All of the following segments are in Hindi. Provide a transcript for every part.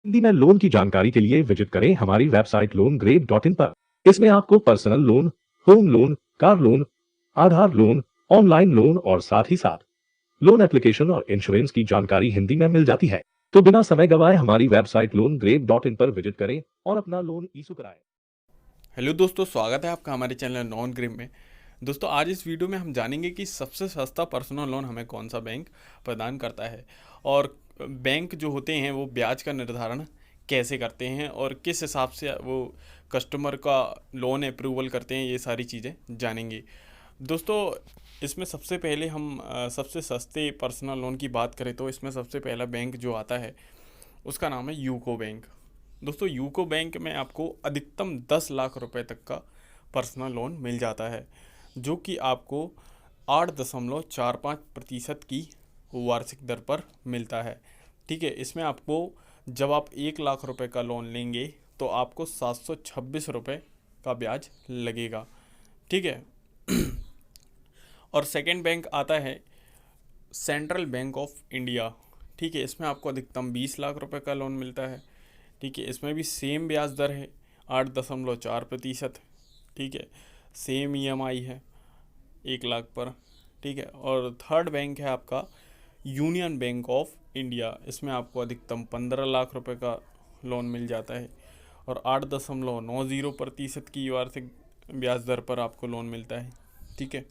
हिंदी में लोन की जानकारी के लिए विजिट करें हमारी वेबसाइट loangrade.in पर। इसमें आपको personal loan, home loan, car loan, Aadhaar loan, online loan और साथ ही साथ लोन एप्लीकेशन और इंश्योरेंस की जानकारी हिंदी में मिल जाती है। तो बिना समय गवाए हमारी वेबसाइट loangrade.in पर विजिट करें और अपना लोन इशू कराएं। हेलो दोस्तों, स्वागत है आपका हमारे चैनल नॉन ग्रिम में। दोस्तों, आज इस वीडियो में हम जानेंगे कि सबसे सस्ता पर्सनल लोन हमें कौन सा बैंक प्रदान करता है और बैंक जो होते हैं वो ब्याज का निर्धारण कैसे करते हैं और किस हिसाब से वो कस्टमर का लोन अप्रूवल करते हैं, ये सारी चीज़ें जानेंगे। दोस्तों, इसमें सबसे पहले हम सबसे सस्ते पर्सनल लोन की बात करें तो इसमें सबसे पहला बैंक जो आता है उसका नाम है यूको बैंक। दोस्तों, यूको बैंक में आपको अधिकतम 10 लाख रुपए तक का पर्सनल लोन मिल जाता है, जो कि आपको 8.45% की वार्षिक दर पर मिलता है। ठीक है, इसमें आपको जब आप 1 लाख रुपए का लोन लेंगे तो आपको 726 रुपये का ब्याज लगेगा। ठीक है। और सेकंड बैंक आता है सेंट्रल बैंक ऑफ इंडिया। ठीक है, इसमें आपको अधिकतम 20 लाख रुपए का लोन मिलता है। ठीक है, इसमें भी सेम ब्याज दर है 8.4%। ठीक है, सेम ईएमआई है 1 लाख पर। ठीक है, और थर्ड बैंक है आपका यूनियन बैंक ऑफ इंडिया। इसमें आपको अधिकतम 15 लाख रुपए का लोन मिल जाता है और 8.90% की वार्षिक ब्याज दर पर आपको लोन मिलता है। ठीक है,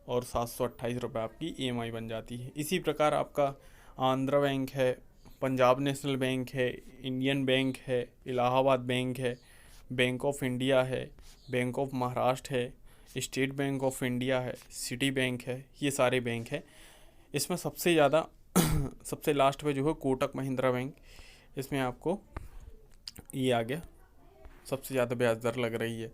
और 728 रुपये आपकी ईएमआई बन जाती है। इसी प्रकार आपका आंध्रा बैंक है, पंजाब नेशनल बैंक है, इंडियन बैंक है, इलाहाबाद बैंक है, बैंक ऑफ इंडिया है, बैंक ऑफ महाराष्ट्र है, स्टेट बैंक ऑफ इंडिया है, सिटी बैंक है, ये सारे बैंक हैं। इसमें सबसे ज़्यादा सबसे लास्ट में जो है कोटक महिंद्रा बैंक, इसमें आपको ये आ गया सबसे ज़्यादा ब्याज दर लग रही है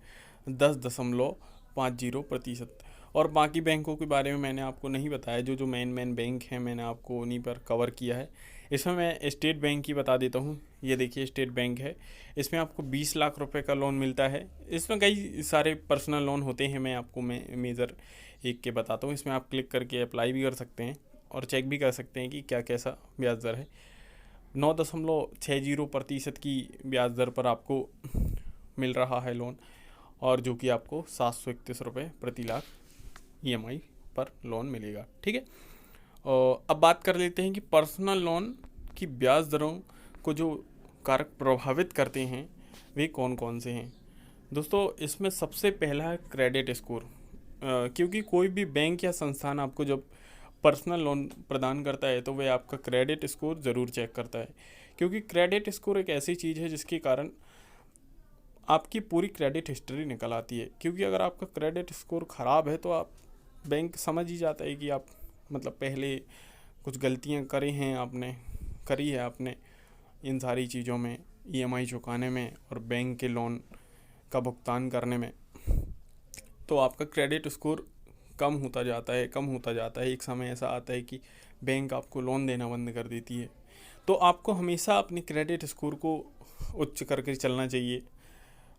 10.50%। और बाकी बैंकों के बारे में मैंने आपको नहीं बताया, जो मेन बैंक हैं मैंने आपको उन्हीं पर कवर किया है। इसमें मैं स्टेट बैंक की बता देता हूँ। ये देखिए, स्टेट बैंक है, इसमें आपको 20 लाख रुपए का लोन मिलता है। इसमें कई सारे पर्सनल लोन होते हैं, मैं आपको मेजर एक के बताता हूँ। इसमें आप क्लिक करके अप्लाई भी कर सकते हैं और चेक भी कर सकते हैं कि क्या कैसा ब्याज दर है। 9.60% की ब्याज दर पर आपको मिल रहा है लोन, और जो कि आपको 731 रुपये प्रति लाख ईएमआई पर लोन मिलेगा। ठीक है, और अब बात कर लेते हैं कि पर्सनल लोन की ब्याज दरों को जो कारक प्रभावित करते हैं वे कौन कौन से हैं। दोस्तों, इसमें सबसे पहला है क्रेडिट स्कोर। क्योंकि कोई भी बैंक या संस्थान आपको जब पर्सनल लोन प्रदान करता है तो वह आपका क्रेडिट स्कोर ज़रूर चेक करता है, क्योंकि क्रेडिट स्कोर एक ऐसी चीज़ है जिसके कारण आपकी पूरी क्रेडिट हिस्ट्री निकल आती है। क्योंकि अगर आपका क्रेडिट स्कोर ख़राब है तो आप बैंक समझ ही जाता है कि आप मतलब पहले कुछ गलतियां करी है आपने इन सारी चीज़ों में, ईएमआई चुकाने में और बैंक के लोन का भुगतान करने में। तो आपका क्रेडिट स्कोर कम होता जाता है। एक समय ऐसा आता है कि बैंक आपको लोन देना बंद कर देती है। तो आपको हमेशा अपने क्रेडिट स्कोर को उच्च करके चलना चाहिए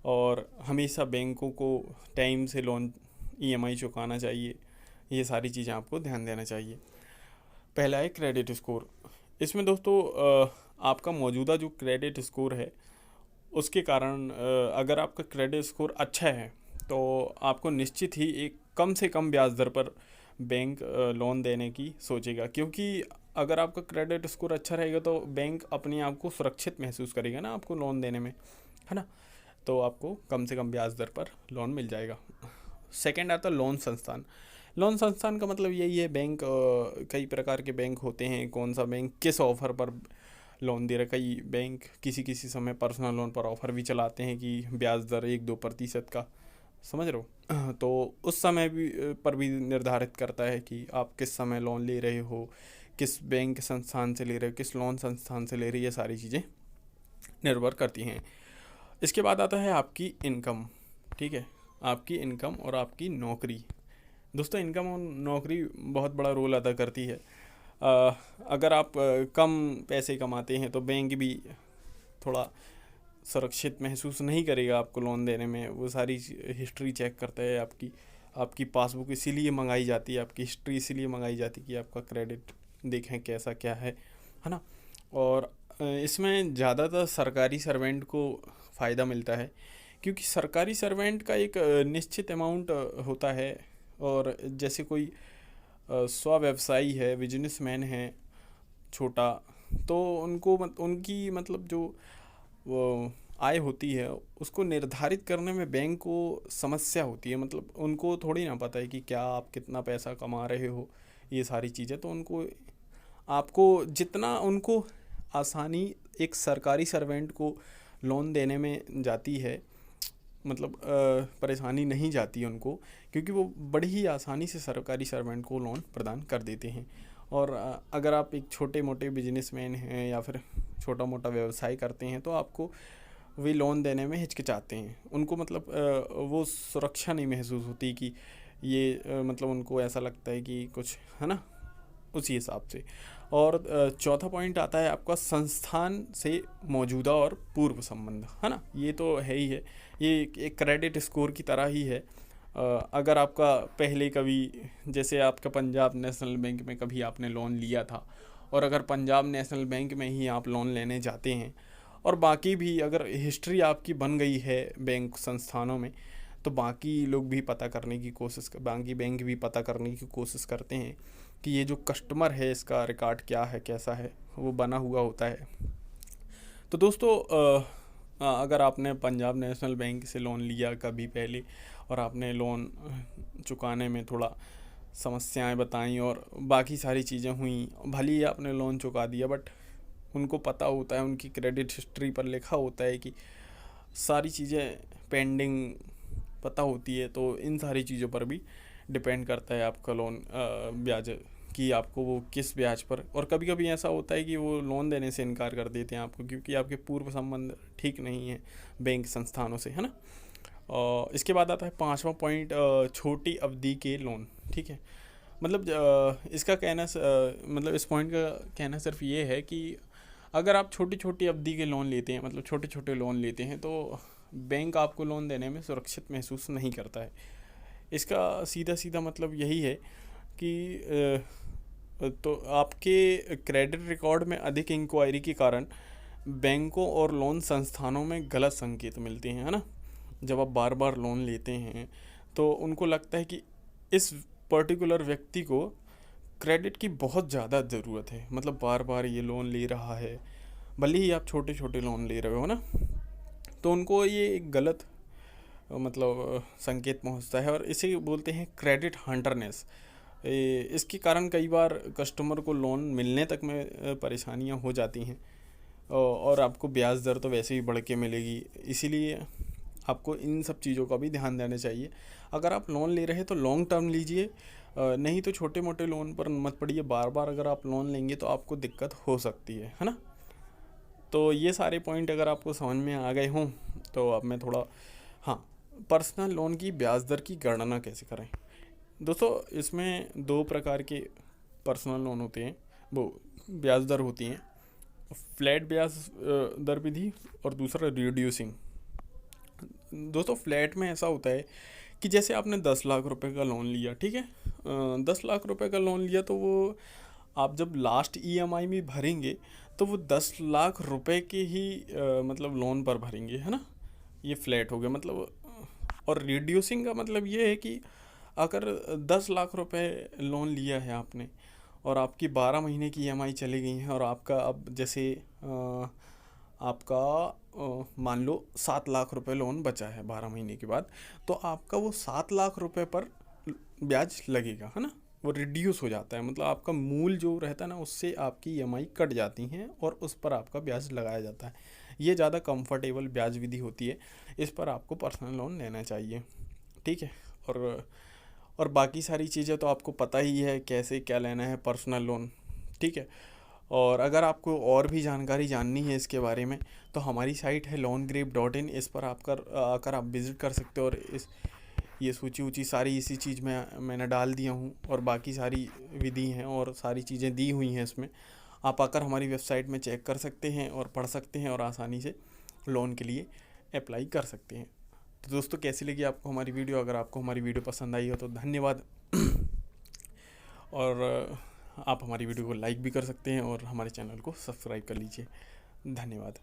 और हमेशा बैंकों को टाइम से लोन ईएमआई चुकाना चाहिए। ये सारी चीज़ें आपको ध्यान देना चाहिए। पहला है क्रेडिट स्कोर। इसमें दोस्तों आपका मौजूदा जो क्रेडिट स्कोर है उसके कारण अगर आपका क्रेडिट स्कोर अच्छा है तो आपको निश्चित ही एक कम से कम ब्याज दर पर बैंक लोन देने की सोचेगा। क्योंकि अगर आपका क्रेडिट स्कोर अच्छा रहेगा तो बैंक अपने आप को सुरक्षित महसूस करेगा ना आपको लोन देने में, है ना। तो आपको कम से कम ब्याज दर पर लोन मिल जाएगा। सेकंड आता है लोन संस्थान। लोन संस्थान का मतलब यही है, बैंक कई प्रकार के बैंक होते हैं, कौन सा बैंक किस ऑफ़र पर लोन दे रहा है। कई बैंक किसी किसी समय पर्सनल लोन पर ऑफ़र भी चलाते हैं कि ब्याज दर 1-2% का, समझ रहे हो। तो उस समय भी पर भी निर्धारित करता है कि आप किस समय लोन ले रहे हो, किस बैंक संस्थान से ले रहे हो, किस लोन संस्थान से ले रहे हो, ये सारी चीज़ें निर्भर करती हैं। इसके बाद आता है आपकी इनकम। ठीक है, आपकी इनकम और आपकी नौकरी। दोस्तों, इनकम और नौकरी बहुत बड़ा रोल अदा करती है। अगर आप कम पैसे कमाते हैं तो बैंक भी थोड़ा सुरक्षित महसूस नहीं करेगा आपको लोन देने में। वो सारी हिस्ट्री चेक करता है आपकी। आपकी पासबुक इसीलिए मंगाई जाती है, आपकी हिस्ट्री इसीलिए मंगाई जाती है कि आपका क्रेडिट देखें कैसा क्या है ना। और इसमें ज़्यादातर सरकारी सर्वेंट को फ़ायदा मिलता है, क्योंकि सरकारी सर्वेंट का एक निश्चित अमाउंट होता है। और जैसे कोई स्व व्यवसायी है, बिजनेसमैन है छोटा, तो उनकी मतलब जो वो आय होती है उसको निर्धारित करने में बैंक को समस्या होती है। मतलब उनको थोड़ी ना पता है कि क्या आप कितना पैसा कमा रहे हो, ये सारी चीज़ें। तो उनको आपको जितना उनको आसानी एक सरकारी सर्वेंट को लोन देने में जाती है, मतलब परेशानी नहीं जाती है उनको, क्योंकि वो बड़ी ही आसानी से सरकारी सर्वेंट को लोन प्रदान कर देते हैं। और अगर आप एक छोटे मोटे बिजनेसमैन हैं या फिर छोटा मोटा व्यवसाय करते हैं, तो आपको वे लोन देने में हिचकिचाते हैं। उनको मतलब वो सुरक्षा नहीं महसूस होती कि ये मतलब उनको ऐसा लगता है कि कुछ है ना, उसी हिसाब से। और चौथा पॉइंट आता है आपका संस्थान से मौजूदा और पूर्व संबंध, है ना। ये तो है ही है, ये एक क्रेडिट स्कोर की तरह ही है। अगर आपका पहले कभी, जैसे आपका पंजाब नेशनल बैंक में कभी आपने लोन लिया था, और अगर पंजाब नेशनल बैंक में ही आप लोन लेने जाते हैं, और बाकी भी अगर हिस्ट्री आपकी बन गई है बैंक संस्थानों में, तो बाकी लोग भी पता करने की कोशिश बाकी बैंक भी पता करने की कोशिश करते हैं कि ये जो कस्टमर है इसका रिकॉर्ड क्या है, कैसा है, वो बना हुआ होता है। तो दोस्तों अगर आपने पंजाब नेशनल बैंक से लोन लिया कभी पहले, और आपने लोन चुकाने में थोड़ा समस्याएं बताई और बाकी सारी चीज़ें हुई, भले ही आपने लोन चुका दिया, बट उनको पता होता है, उनकी क्रेडिट हिस्ट्री पर लिखा होता है कि सारी चीज़ें पेंडिंग पता होती है। तो इन सारी चीज़ों पर भी डिपेंड करता है आपका लोन ब्याज, कि आपको वो किस ब्याज पर। और कभी कभी ऐसा होता है कि वो लोन देने से इनकार कर देते हैं आपको, क्योंकि आपके पूर्व संबंध ठीक नहीं है बैंक संस्थानों से, है ना। इसके बाद आता है पांचवा पॉइंट, छोटी अवधि के लोन। ठीक है, मतलब इसका कहना मतलब इस पॉइंट का कहना सिर्फ ये है कि अगर आप छोटी छोटी अवधि के लोन लेते हैं, मतलब छोटे छोटे लोन लेते हैं, तो बैंक आपको लोन देने में सुरक्षित महसूस नहीं करता है। इसका सीधा सीधा मतलब यही है कि तो आपके क्रेडिट रिकॉर्ड में अधिक इंक्वायरी के कारण बैंकों और लोन संस्थानों में गलत संकेत मिलते हैं, है ना। जब आप बार बार लोन लेते हैं, तो उनको लगता है कि इस पर्टिकुलर व्यक्ति को क्रेडिट की बहुत ज़्यादा ज़रूरत है, मतलब बार बार ये लोन ले रहा है, भले ही आप छोटे छोटे लोन ले रहे हो ना। तो उनको ये एक गलत मतलब संकेत पहुंचता है, और इसे बोलते हैं क्रेडिट हंटरनेस। इसके कारण कई बार कस्टमर को लोन मिलने तक में परेशानियां हो जाती हैं, और आपको ब्याज दर तो वैसे ही बढ़ के मिलेगी। इसीलिए आपको इन सब चीज़ों का भी ध्यान देना चाहिए। अगर आप लोन ले रहे हैं तो लॉन्ग टर्म लीजिए, नहीं तो छोटे मोटे लोन पर मत पड़िए। बार बार अगर आप लोन लेंगे तो आपको दिक्कत हो सकती है ना। तो ये सारे पॉइंट अगर आपको समझ में आ गए हों, तो अब मैं थोड़ा, हाँ, पर्सनल लोन की ब्याज दर की गणना कैसे करें। दोस्तों, इसमें दो प्रकार के पर्सनल लोन होते हैं, वो ब्याज दर होती हैं। फ्लैट ब्याज दर विधि और दूसरा रिड्यूसिंग। दोस्तों, फ्लैट में ऐसा होता है कि जैसे आपने 10 लाख रुपए का लोन लिया, ठीक है, 10 लाख रुपए का लोन लिया, तो वो आप जब लास्ट ईएमआई में भरेंगे तो वो 10 लाख रुपए के ही मतलब लोन पर भरेंगे, है ना। ये फ्लैट हो गया मतलब। और रिड्यूसिंग का मतलब ये है कि अगर 10 लाख रुपए लोन लिया है आपने, और आपकी 12 महीने की ईएमआई चली गई है, और आपका अब जैसे आपका मान लो 7 लाख रुपए लोन बचा है 12 महीने के बाद, तो आपका वो 7 लाख रुपए पर ब्याज लगेगा, है ना। वो रिड्यूस हो जाता है, मतलब आपका मूल जो रहता है ना, उससे आपकी ईएमआई कट जाती हैं और उस पर आपका ब्याज लगाया जाता है। ये ज़्यादा कंफर्टेबल ब्याज विधि होती है, इस पर आपको पर्सनल लोन लेना चाहिए, ठीक है। और बाकी सारी चीज़ें तो आपको पता ही है कैसे क्या लेना है पर्सनल लोन, ठीक है। और अगर आपको और भी जानकारी जाननी है इसके बारे में, तो हमारी साइट है loangrep.in, इस पर आकर आप विज़िट कर सकते हो। और ये सूची ऊँची सारी इसी चीज़ में मैंने डाल दिया हूँ, और बाकी सारी विधि हैं और सारी चीज़ें दी हुई हैं इसमें। आप आकर हमारी वेबसाइट में चेक कर सकते हैं और पढ़ सकते हैं, और आसानी से लोन के लिए अप्लाई कर सकते हैं। तो दोस्तों, कैसी लगी आपको हमारी वीडियो? अगर आपको हमारी वीडियो पसंद आई हो तो धन्यवाद। और आप हमारी वीडियो को लाइक भी कर सकते हैं और हमारे चैनल को सब्सक्राइब कर लीजिए। धन्यवाद।